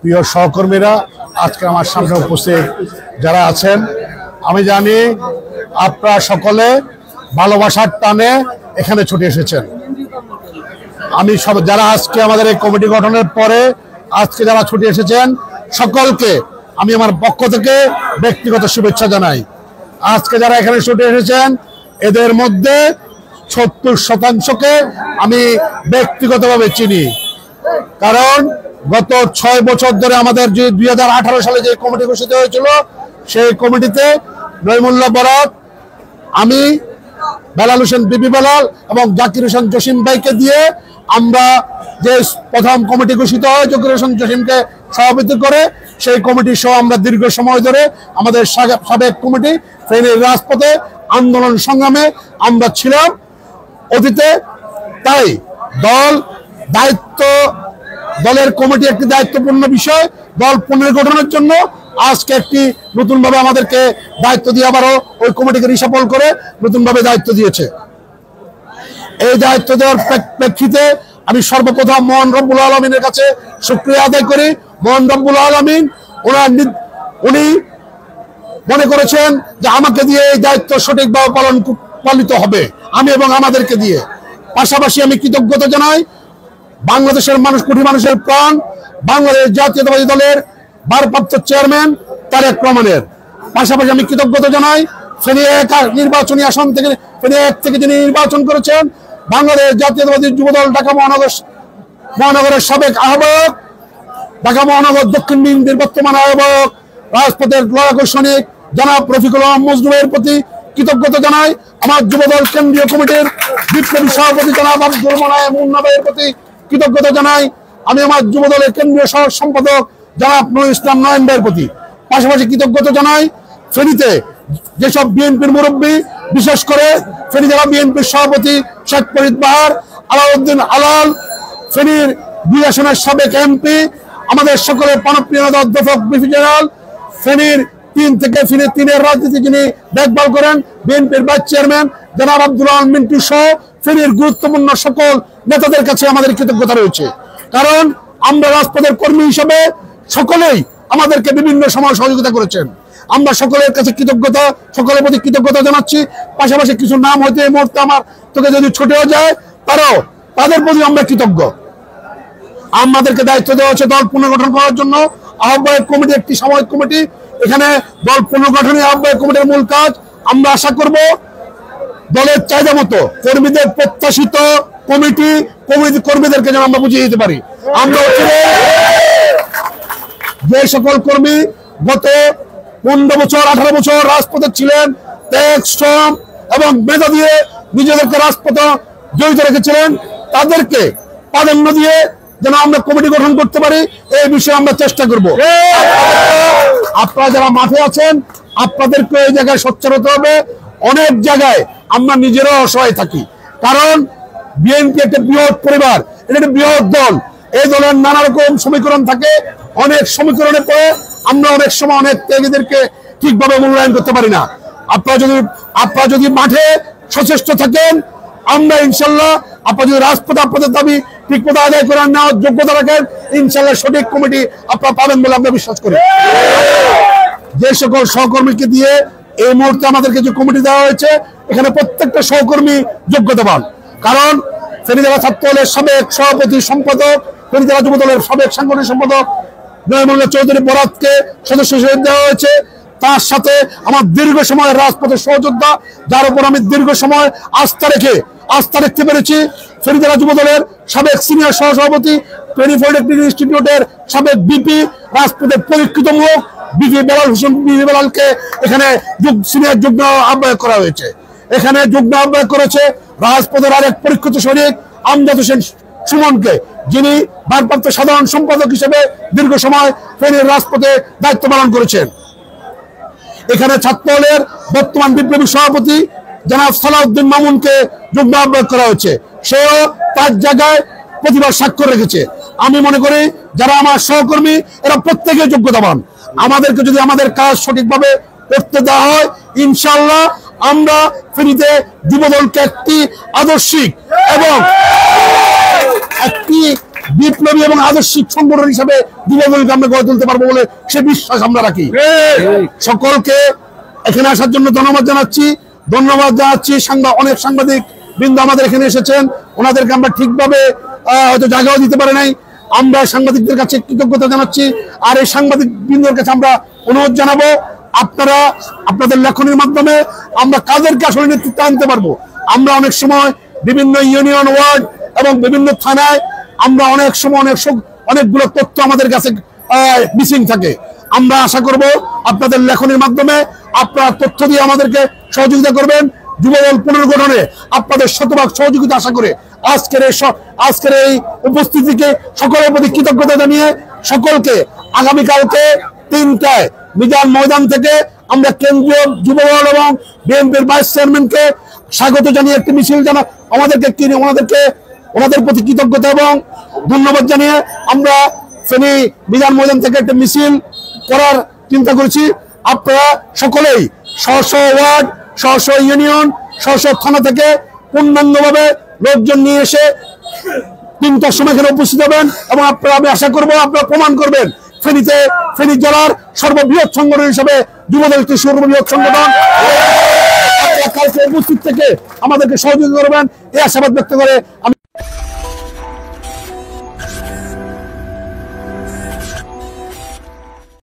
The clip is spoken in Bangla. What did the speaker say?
প্রিয় সহকর্মীরা, আজকে আমার সামনে উপস্থিত যারা আছেন, আমি জানি আপনারা সকলে ভালোবাসার টানে এখানে ছুটে এসেছেন। আমি সব যারা আজকে আমাদের এই কমিটি গঠনের পরে আজকে যারা ছুটে এসেছেন সকলকে আমি আমার পক্ষ থেকে ব্যক্তিগত শুভেচ্ছা জানাই। আজকে যারা এখানে ছুটে এসেছেন এদের মধ্যে 70% আমি ব্যক্তিগতভাবে চিনি, কারণ গত 6 বছর ধরে আমাদের যে 2018 সালে যে কমিটি ঘোষিত হয়েছিল সেই কমিটিতে রহিমুল্লাহ বরাত, আমি, বেলাল হোসেন বিবি বেলাল এবং জাকির হোসেন জসিম ভাইকে দিয়ে আমরা যে প্রথম কমিটি ঘোষিত হয় জাকির হোসেন জসিমকে সভাপতি করে সেই কমিটি সহ আমরা দীর্ঘ সময় ধরে আমাদের সাবেক কমিটি ফেনীর রাজপথে আন্দোলন সংগ্রামে আমরা ছিলাম অতীতে। তাই দলের কমিটি একটি দায়িত্বপূর্ণ বিষয়। দল পুনর্গঠনের জন্য আজকে একটি নতুনভাবে আমাদেরকে দায়িত্ব দিয়ে আবারও ওই কমিটিকে রিসাফল করে নতুনভাবে দায়িত্ব দিয়েছে। এই দায়িত্ব দেওয়ার প্রেক্ষিতে আমি সর্বপ্রথম মহান রব্বুল আলামিনের কাছে শুকরিয়া আদায় করি। মহান রব্বুল আলামিন উনি মনে করেছেন যে আমাকে দিয়ে এই দায়িত্ব সঠিকভাবে পালিত হবে, আমি এবং আমাদেরকে দিয়ে। পাশাপাশি আমি কৃতজ্ঞতা জানাই বাংলাদেশের মানুষ, কোটি মানুষের প্রাণ, বাংলাদেশ জাতীয়তাবাদী দলের ভারপ্রাপ্ত চেয়ারম্যান তারেক রহমানের। পাশাপাশি আমি কৃতজ্ঞতা জানাই ফেনী 1 নির্বাচনী আসন থেকে, ফেনী 1 থেকে যিনি নির্বাচন করেছেন বাংলাদেশ জাতীয়তাবাদী যুবদল ঢাকা মহানগরের সাবেক আহ্বায়ক, ঢাকা মহানগর দক্ষিণ বিএনপির বর্তমান আহ্বায়ক, রাজপথের লড়াকু সৈনিক জনাব রফিকুল আলম মজনুয়ের প্রতি কৃতজ্ঞতা জানাই। আমার যুবদল কেন্দ্রীয় কমিটির বিপ্লবী সভাপতি জনাব আব্দুল মোনায়েম মুন্না ভাইয়ের প্রতি কৃতজ্ঞতা জানাই। আমি আমার যুবদলের কেন্দ্রীয় সম্পাদক জনাব নুরুল ইসলাম নয়ন ভাইয়ের প্রতি পাশাপাশি কৃতজ্ঞতা জানাই ফেনীতে যেসব বিএনপির মুরব্বী, বিশেষ করে ফেনী জেলা বিএনপির সভাপতি শেখ ফরিদ বাহার, আলাউদ্দিন আলাল, ফেনীর 2 আসনের সাবেক এমপি, আমাদের সকলের প্রাণপ্রিয় অধ্যাপক বিপি জেনারেল, ফেনীর 3 থেকে ফেনী 3-এর রাজনীতি যিনি দেখভাল করেন বিএনপির ভাইস চেয়ারম্যান জনাব আব্দুল আলম মিন্টু সহ ফেনীর গুরুত্বপূর্ণ সকল নেতাদের কাছে আমাদের কৃতজ্ঞতা রয়েছে। কারণ আমরা রাজপথের কর্মী হিসেবে সকলেই আমাদেরকে বিভিন্ন সময় সহযোগিতা করেছেন। আমরা সকলের কাছে সকলের প্রতি কৃতজ্ঞতা জানাচ্ছি। পাশাপাশি কিছু নাম হয়তো এই মুহূর্তে আমার তোকে যদি ছুটেও যায় তাদের প্রতি আমরা কৃতজ্ঞ। আমাদেরকে দায়িত্ব দেওয়া হচ্ছে দল পুনর্গঠন করার জন্য। আহ্বায়ক কমিটি একটি সাময়িক কমিটি, এখানে দল পুনর্গঠনের আহ্বায়ক কমিটির মূল কাজ আমরা আশা করব দলের চাহিদা মতো কর্মীদের প্রত্যাশিত কর্মীদেরকে যেন আমরা বুঝিয়ে দিতে পারি। আমরা যে সকল কর্মী গত 15 বছর 18 বছর রাজপথে ছিলেন, ত্যাগ, শ্রম এবং মেধা দিয়ে নিজেদেরকে রাজপথে জড়িত রেখেছিলেন, তাদেরকে প্রাধান্য দিয়ে যেন আমরা কমিটি গঠন করতে পারি এই বিষয়ে আমরা চেষ্টা করব। আপনারা যারা মাঠে আছেন আপনাদেরকে এই জায়গায় সোচ্চার হতে হবে। অনেক জায়গায় আমরা নিজেরাও অসহায় থাকি, কারণ বিএনপি একটা বৃহৎ পরিবার, এটা একটা বৃহৎ দল। এই দলের নানা রকম সমীকরণ থাকে, অনেক সমীকরণের পরে আমরা অনেক সময় অনেক ত্যাগীদেরকে ঠিকভাবে মূল্যায়ন করতে পারি না। আপনারা যদি মাঠে সচেষ্ট থাকেন, আমরা ইনশাল্লাহ আপনারা যদি রাজপথে আপনাদের দাবি ঠিক মতো আদায় করে নেওয়ার যোগ্যতা রাখেন, ইনশাল্লাহ সঠিক কমিটি আপনারা পাবেন বলে আমরা বিশ্বাস করি। যে সকল সহকর্মীকে দিয়ে এই মুহূর্তে আমাদেরকে যে কমিটি দেওয়া হয়েছে, এখানে প্রত্যেকটা সহকর্মী যোগ্যতাবান। কারণ ফেনী জেলা ছাত্র দলের সাবেক সভাপতি সম্পাদক, ফেনী জেলা যুব দলের সাবেক সাংগঠনিক সম্পাদক নয়মুল্লাহ চৌধুরী বরাতকে সদস্য হিসেবে দেওয়া হয়েছে। তার সাথে আমার দীর্ঘ সময়ের রাজপথের সহযোদ্ধা, যার উপর আমি দীর্ঘ সময় আস্থা রাখতে পেরেছি, ফেনী জেলা যুব দলের সাবেক সিনিয়র সহসভাপতি, ফেনী পলিটেকনিক ইনস্টিটিউটের সাবেক বিপি, রাজপথের পরীক্ষিত মুখ বিপি বেলাল হোসেন বিপি বেলালকে এখানে সিনিয়র যুগ্ম আহ্বায়ক করা হয়েছে। এখানে যুগ্ম আহ্বায়ক করেছে রাজপথের আরেক পরীক্ষিত সৈনিক আমজাদ হোসেন সুমনকে, যিনি ভারপ্রাপ্ত সাধারণ সম্পাদক হিসেবে দীর্ঘ সময় ফেনীর রাজপথে দায়িত্ব পালন করেছেন। এখানে ছাত্র দলের বর্তমান বিপ্লবী সভাপতি জনাব সালাউদ্দিন মামুনকে যুগ্ম আহ্বায়ক করা হয়েছে, সেও তার জায়গায় প্রতিবার স্বাক্ষর রেখেছে। আমি মনে করি যারা আমার সহকর্মী এরা প্রত্যেকে যোগ্যতাবান। আমাদেরকে যদি আমাদের কাজ সঠিকভাবে করতে দেওয়া হয়, ইনশাআল্লাহ আমরা ফেনীতে যুবদলকে একটি আদর্শিক এবং একটি বিপ্লবী এবং আদর্শিক সংগঠন হিসাবে যুবদলকে আমরা গড়ে তুলতে পারবো বলে সে বিশ্বাস আমরা রাখি। সকলকে এখানে আসার জন্য ধন্যবাদ জানাচ্ছি। অনেক সাংবাদিক বৃন্দ আমাদের এখানে এসেছেন, ওনাদেরকে আমরা ঠিকভাবে হয়তো জায়গাও দিতে পারি নাই। আমরা সাংবাদিকদের কাছে কৃতজ্ঞতা জানাচ্ছি। আর এই সাংবাদিক বৃন্দের কাছে আমরা অনুরোধ জানাবো, আপনারা আপনাদের লেখনের মাধ্যমে আমরা কাদেরকে আসলে নেতৃত্ব আনতে পারবো। আমরা অনেক সময় বিভিন্ন ইউনিয়ন ওয়ার্ড এবং বিভিন্ন থানায় আমরা অনেক সময় অনেকগুলো তথ্য আমাদের কাছে মিসিং থাকে। আমরা আশা করব আপনাদের লেখনের মাধ্যমে আপনারা তথ্য দিয়ে আমাদেরকে সহযোগিতা করবেন। যুবদল পুনর্গঠনে আপনাদের শতভাগ সহযোগিতা আশা করে আজকের এই উপস্থিতিকে সকলের প্রতি কৃতজ্ঞতা জানিয়ে সকলকে আগামীকালকে 3টায় মিজান ময়দান থেকে আমরা কেন্দ্রীয় যুবদল এবং বিএনপির ভাইস চেয়ারম্যানকে স্বাগত জানিয়ে একটি মিছিল ওনাদের প্রতি কৃতজ্ঞতা এবং ধন্যবাদ জানিয়ে আমরা ফেনী মিজান ময়দান থেকে একটা মিছিল করার চিন্তা করেছি। আপনারা সকলেই স্ব ওয়ার্ড, স্ব ইউনিয়ন, স্ব থানা থেকে পূর্ণাঙ্গভাবে লোকজন নিয়ে এসে 3টার সময় এখানে উপস্থিত হবেন এবং আমি আশা করবো আপনারা প্রমাণ করবেন ফেনী জেলার সর্ববৃহৎ সংগঠন হিসেবে যুবদল একটি সর্ববৃহৎ সংগঠন। কালকে উপস্থিত থেকে আমাদেরকে সহযোগিতা করবেন এই আশাবাদ ব্যক্ত করে আমি